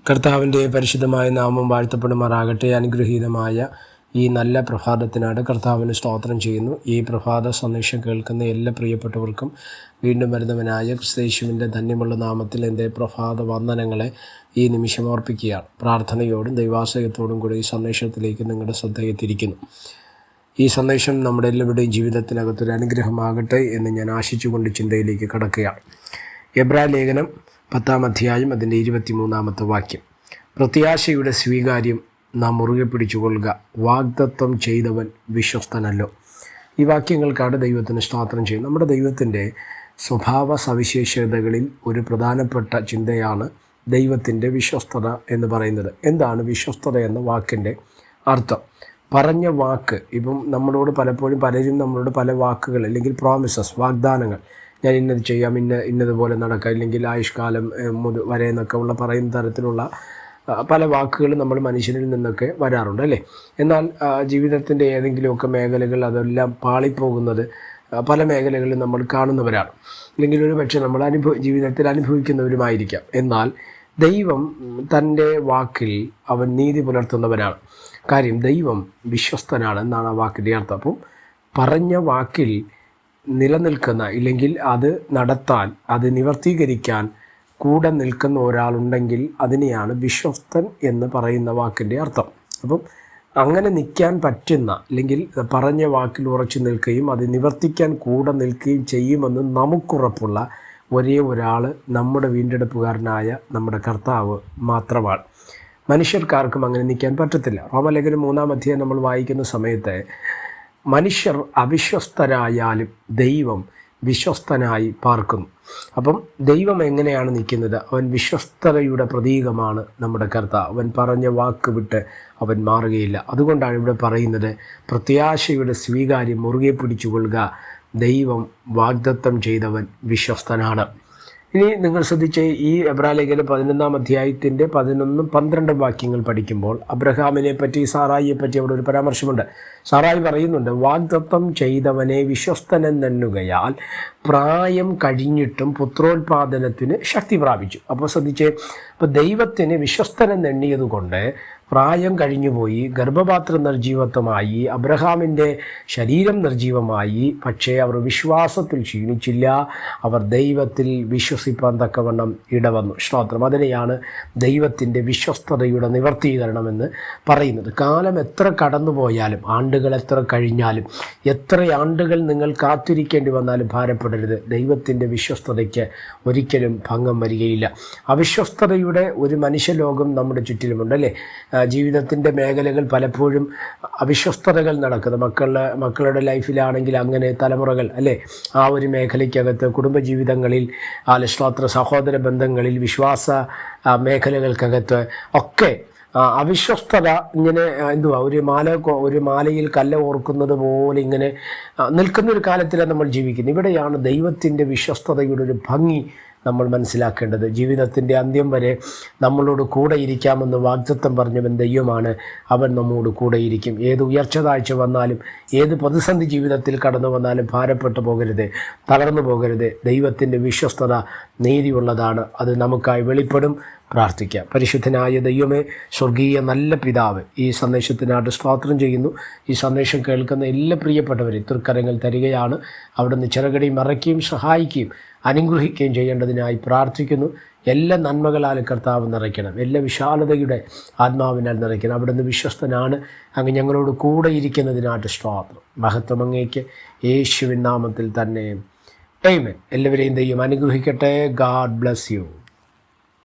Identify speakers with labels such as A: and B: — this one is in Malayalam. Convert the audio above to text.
A: കർത്താവിൻ്റെ പരിശുദ്ധമായ നാമം വാഴ്ത്തപ്പെടുമാറാകട്ടെ. അനുഗ്രഹീതമായ ഈ നല്ല പ്രഭാതത്തിനാണ് കർത്താവിന് സ്തോത്രം ചെയ്യുന്നു. ഈ പ്രഭാത സന്ദേശം കേൾക്കുന്ന എല്ലാ പ്രിയപ്പെട്ടവർക്കും വീണ്ടും വരുന്നവനായ ക്രിസ്തയേശുവിൻ്റെ ധന്യമുള്ള നാമത്തിൽ എൻ്റെ പ്രഭാത വന്ദനങ്ങളെ ഈ നിമിഷം ഓർപ്പിക്കുകയാണ്. പ്രാർത്ഥനയോടും ദൈവാശ്രയത്തോടും കൂടി ഈ സന്ദേശത്തിലേക്ക് നിങ്ങളുടെ ശ്രദ്ധയെ തിരിക്കുന്നു. ഈ സന്ദേശം നമ്മുടെ എല്ലാവരുടെയും ജീവിതത്തിനകത്തൊരു അനുഗ്രഹമാകട്ടെ എന്ന് ഞാൻ ആശിച്ചുകൊണ്ട് ചിന്തയിലേക്ക് കടക്കുകയാണ്. എബ്രായ ലേഖനം 10-ാം അധ്യായം അതിൻ്റെ 23-ാമത്തെ വാക്യം. പ്രത്യാശയുടെ സ്വീകാര്യം നാം മുറുകെ പിടിച്ചുകൊള്ളുക, വാഗ്ദത്തം ചെയ്തവൻ വിശ്വസ്തനല്ലോ. ഈ വാക്യങ്ങൾക്കാണ് ദൈവത്തിന് സ്തോത്രം ചെയ്യുന്നത്. നമ്മുടെ ദൈവത്തിൻ്റെ സ്വഭാവ സവിശേഷതകളിൽ ഒരു പ്രധാനപ്പെട്ട ചിന്തയാണ് ദൈവത്തിൻ്റെ വിശ്വസ്തത എന്ന് പറയുന്നത്. എന്താണ് വിശ്വസ്തത എന്ന വാക്കിൻ്റെ അർത്ഥം? പറഞ്ഞ വാക്ക്. ഇപ്പം നമ്മളോട് പലപ്പോഴും പലരും നമ്മളോട് പല വാക്കുകൾ അല്ലെങ്കിൽ പ്രോമിസസ്, വാഗ്ദാനങ്ങൾ, ഞാൻ ഇന്നത് ചെയ്യാം, ഇന്നതുപോലെ നടക്കാം, ഇല്ലെങ്കിൽ ആയുഷ്കാലം വരെ എന്നൊക്കെ ഉള്ള പറയുന്ന തരത്തിലുള്ള പല വാക്കുകൾ നമ്മൾ മനുഷ്യരിൽ നിന്നൊക്കെ വരാറുണ്ട് അല്ലേ. എന്നാൽ ജീവിതത്തിൻ്റെ ഏതെങ്കിലുമൊക്കെ മേഖലകൾ അതെല്ലാം പാളിപ്പോകുന്നത് പല മേഖലകളിലും നമ്മൾ കാണുന്നവരാണ്, അല്ലെങ്കിൽ ഒരു പക്ഷേ നമ്മൾ ജീവിതത്തിൽ അനുഭവിക്കുന്നവരുമായിരിക്കാം. എന്നാൽ ദൈവം തൻ്റെ വാക്കിൽ അവൻ നീതി പുലർത്തുന്നവനാണ്. കാര്യം ദൈവം വിശ്വസ്തനാണ് എന്നാണ് ആ വാക്കിൻ്റെ അർത്ഥം. അപ്പം പറഞ്ഞ വാക്കിൽ നിലനിൽക്കുന്ന, ഇല്ലെങ്കിൽ അത് നടത്താൻ, അത് നിവർത്തീകരിക്കാൻ കൂടെ നിൽക്കുന്ന ഒരാളുണ്ടെങ്കിൽ അതിനെയാണ് വിശ്വസ്തൻ എന്ന് പറയുന്ന വാക്കിൻ്റെ അർത്ഥം. അപ്പം അങ്ങനെ നിൽക്കാൻ പറ്റുന്ന, അല്ലെങ്കിൽ പറഞ്ഞ വാക്കിൽ ഉറച്ചു നിൽക്കുകയും അത് നിവർത്തിക്കാൻ കൂടെ നിൽക്കുകയും ചെയ്യുമെന്ന് നമുക്കുറപ്പുള്ള ഒരേ ഒരാൾ നമ്മുടെ വീണ്ടെടുപ്പുകാരനായ നമ്മുടെ കർത്താവ് മാത്രമാണ്. മനുഷ്യർക്കാർക്കും അങ്ങനെ നിൽക്കാൻ പറ്റത്തില്ല. റോമാലേഖനം 3-ാം അധ്യായം നമ്മൾ വായിക്കുന്ന സമയത്ത് മനുഷ്യർ അവിശ്വസ്തരായാലും ദൈവം വിശ്വസ്തനായി പാർക്കുന്നു. അപ്പം ദൈവം എങ്ങനെയാണ് നിൽക്കുന്നത്? അവൻ വിശ്വസ്തതയുടെ പ്രതീകമാണ് നമ്മുടെ കർത്താവ്. അവൻ പറഞ്ഞ വാക്ക് വിട്ട് അവൻ മാറുകയില്ല. അതുകൊണ്ടാണ് ഇവിടെ പറയുന്നത്, പ്രത്യാശയുടെ സ്വീകാര്യം മുറുകെ പിടിച്ചുകൊള്ളുക, ദൈവം വാഗ്ദത്തം ചെയ്തവൻ വിശ്വസ്തനാണ്. ഇനി നിങ്ങൾ ശ്രദ്ധിച്ച് ഈ എബ്രായ ലേഖനം 11-ാം അധ്യായത്തിൻ്റെ 11-12 വാക്യങ്ങൾ പഠിക്കുമ്പോൾ അബ്രഹാമിനെ പറ്റി, സാറായിയെ പറ്റി അവിടെ ഒരു പരാമർശമുണ്ട്. സാറായി പറയുന്നുണ്ട്, വാഗ്ദത്തം ചെയ്തവനെ വിശ്വസ്തനെന്നുകയാൽ പ്രായം കഴിഞ്ഞിട്ടും പുത്രോത്പാദനത്തിന് ശക്തി പ്രാപിച്ചു. അപ്പോൾ ശ്രദ്ധിച്ചേ, അപ്പോൾ ദൈവത്തിന് വിശ്വസ്തനെന്നെണ്ണിയതുകൊണ്ട് പ്രായം കഴിഞ്ഞുപോയി, ഗർഭപാത്രം നിർജീവത്വമായി, അബ്രഹാമിൻ്റെ ശരീരം നിർജീവമായി. പക്ഷേ അവർ വിശ്വാസത്തിൽ ക്ഷീണിച്ചില്ല, അവർ ദൈവത്തിൽ വിശ്വസിപ്പാൻ തക്കവണ്ണം ഇടവന്നു. സ്തോത്രം. അതിനെയാണ് ദൈവത്തിൻ്റെ വിശ്വസ്തതയുടെ നിവർത്തീകരണമെന്ന് പറയുന്നത്. കാലം എത്ര കടന്നുപോയാലും, ആണ്ടുകൾ എത്ര കഴിഞ്ഞാലും, എത്ര ആണ്ടുകൾ നിങ്ങൾ കാത്തിരിക്കേണ്ടി വന്നാലും ഭാരപ്പെടരുത്. ദൈവത്തിൻ്റെ വിശ്വസ്തതയ്ക്ക് ഒരിക്കലും ഭംഗം വരികയില്ല. അവിശ്വസ്തതയുടെ ഒരു മനുഷ്യലോകം നമ്മുടെ ചുറ്റിലുമുണ്ട് അല്ലേ. ജീവിതത്തിൻ്റെ മേഖലകൾ പലപ്പോഴും അവിശ്വസ്തതകൾ നടക്കുന്നത്. മക്കളുടെ ലൈഫിലാണെങ്കിൽ അങ്ങനെ തലമുറകൾ അല്ലേ, ആ ഒരു മേഖലയ്ക്കകത്ത്, കുടുംബജീവിതങ്ങളിൽ, സ്തോത്ര സഹോദര ബന്ധങ്ങളിൽ, വിശ്വാസ മേഖലകൾക്കകത്ത് ഒക്കെ അവിശ്വസ്തത ഇങ്ങനെ ഒരു മാലയിൽ കല്ല് ഓർക്കുന്നത് പോലെ ഇങ്ങനെ നിൽക്കുന്നൊരു കാലത്തിലാണ് നമ്മൾ ജീവിക്കുന്നത്. ഇവിടെയാണ് ദൈവത്തിൻ്റെ വിശ്വസ്തതയുടെ ഒരു ഭംഗി നമ്മൾ മനസ്സിലാക്കേണ്ടത്. ജീവിതത്തിൻ്റെ അന്ത്യം വരെ നമ്മളോട് കൂടെ ഇരിക്കാമെന്ന് വാഗ്ദത്തം പറഞ്ഞവൻ ദൈവമാണ്. അവൻ നമ്മോട് കൂടെയിരിക്കും. ഏത് ഉയർച്ച താഴ്ച വന്നാലും, ഏത് പ്രതിസന്ധി ജീവിതത്തിൽ കടന്നു വന്നാലും ഭാരപ്പെട്ടു പോകരുത്, തളർന്നു പോകരുത്. ദൈവത്തിൻ്റെ വിശ്വസ്തത നീതിയുള്ളതാണ്. അത് നമുക്കായി വെളിപ്പെടും. പ്രാർത്ഥിക്കാം. പരിശുദ്ധനായ ദൈവമേ, സ്വർഗീയ നല്ല പിതാവ്, ഈ സന്ദേശത്തിനായിട്ട് സ്തോത്രം ചെയ്യുന്നു. ഈ സന്ദേശം കേൾക്കുന്ന എല്ലാ പ്രിയപ്പെട്ടവരെയും തൃക്കരങ്ങൾ തരികയാണ്. അവിടുന്ന് ചിറകടിയും മറയ്ക്കുകയും സഹായിക്കുകയും അനുഗ്രഹിക്കുകയും ചെയ്യേണ്ടതിനായി പ്രാർത്ഥിക്കുന്നു. എല്ലാ നന്മകളാലും കർത്താവ് നിറയ്ക്കണം. എല്ലാ വിശാലതയുടെ ആത്മാവിനാൽ നിറയ്ക്കണം. അവിടുന്ന് വിശ്വസ്തനാണ്. അങ്ങ് ഞങ്ങളോട് കൂടെ ഇരിക്കുന്നതിനായിട്ട് സ്തോത്രം. മഹത്വം അങ്ങേക്ക്, യേശുവിൻ നാമത്തിൽ തന്നെ. ആമേൻ. എല്ലാവരെയും ദൈവം അനുഗ്രഹിക്കട്ടെ. God bless you.